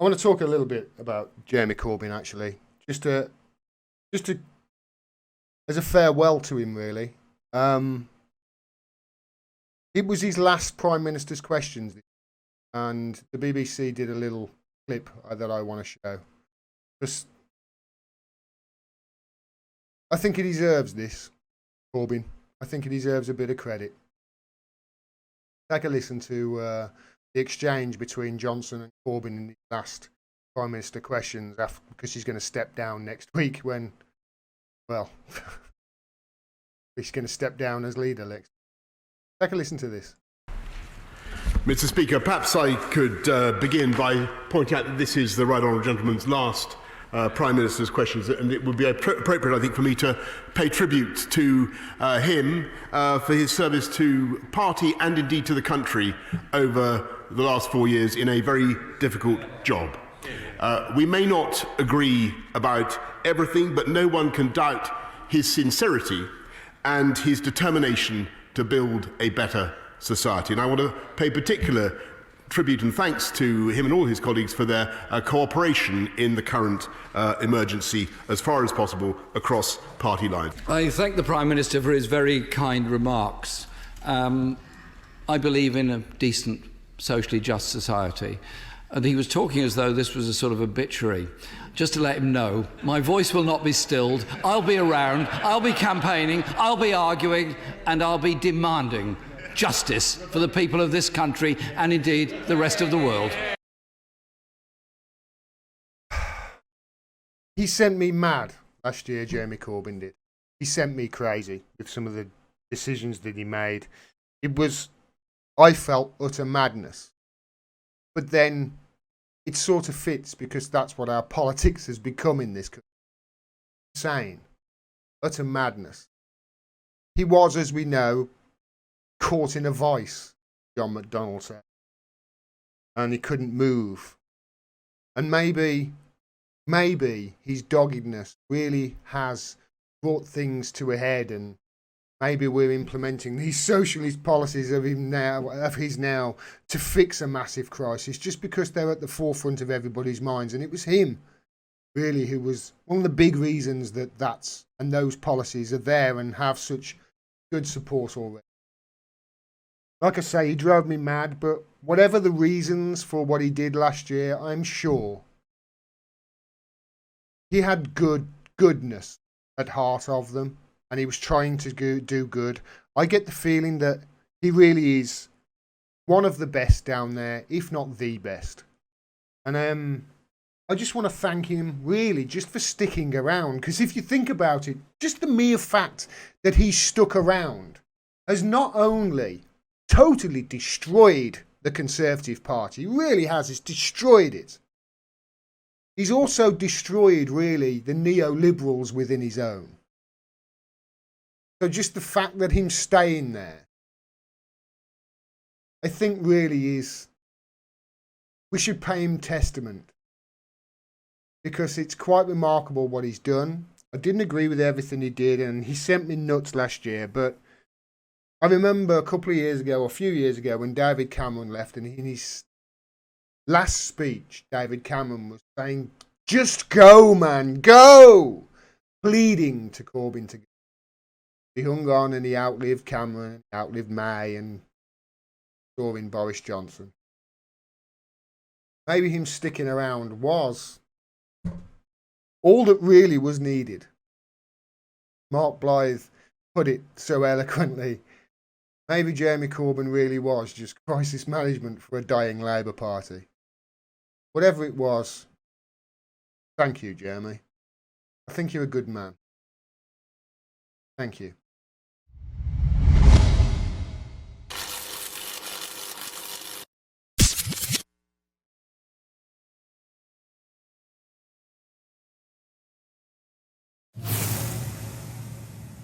I want to talk a little bit about Jeremy Corbyn, actually, just to as a farewell to him, really. It was his last Prime Minister's questions, and the BBC did a little clip that I want to show. Just, I think he deserves this, Corbyn. I think he deserves a bit of credit. Take a listen to the exchange between Johnson and Corbyn in the last Prime Minister questions, because he's going to step down next week when, well, he's going to step down as leader next. Take a listen to this. Mr. Speaker, perhaps I could begin by pointing out that this is the Right Honourable Gentleman's last Prime Minister's questions, and it would be appropriate, I think, for me to pay tribute to him for his service to party and indeed to the country over the last 4 years in a very difficult job. We may not agree about everything, but no one can doubt his sincerity and his determination to build a better society. And I want to pay particular tribute and thanks to him and all his colleagues for their cooperation in the current emergency as far as possible across party lines. I thank the Prime Minister for his very kind remarks. I believe in a decent, socially just society. And he was talking as though this was a sort of obituary. Just to let him know, my voice will not be stilled. I'll be around, I'll be campaigning, I'll be arguing, and I'll be demanding justice for the people of this country and indeed the rest of the world. He sent me mad last year, Jeremy Corbyn did. He sent me crazy with some of the decisions that he made. It was, I felt, utter madness. But then it sort of fits because that's what our politics has become in this country. Insane. Utter madness. He was, as we know, caught in a vice, John McDonnell said. And he couldn't move. And maybe his doggedness really has brought things to a head, and maybe we're implementing these socialist policies of his now to fix a massive crisis just because they're at the forefront of everybody's minds. And it was him, really, who was one of the big reasons that those policies are there and have such good support already. Like I say, he drove me mad, but whatever the reasons for what he did last year, I'm sure he had goodness at heart of them, and he was trying to do good. I get the feeling that he really is one of the best down there, if not the best. And I just want to thank him, really, just for sticking around. Because if you think about it, just the mere fact that he stuck around has not only totally destroyed the Conservative Party, really has, it's destroyed it. He's also destroyed, really, the neoliberals within his own. So just the fact that him staying there, I think really is, we should pay him testament. Because it's quite remarkable what he's done. I didn't agree with everything he did, and he sent me nuts last year, but I remember a few years ago, when David Cameron left, and in his last speech, David Cameron was saying, "Just go, man, go!" pleading to Corbyn to go. He hung on, and he outlived Cameron, outlived May, and saw in Boris Johnson. Maybe him sticking around was all that really was needed. Mark Blythe put it so eloquently. Maybe Jeremy Corbyn really was just crisis management for a dying Labour Party. Whatever it was, thank you, Jeremy. I think you're a good man. Thank you.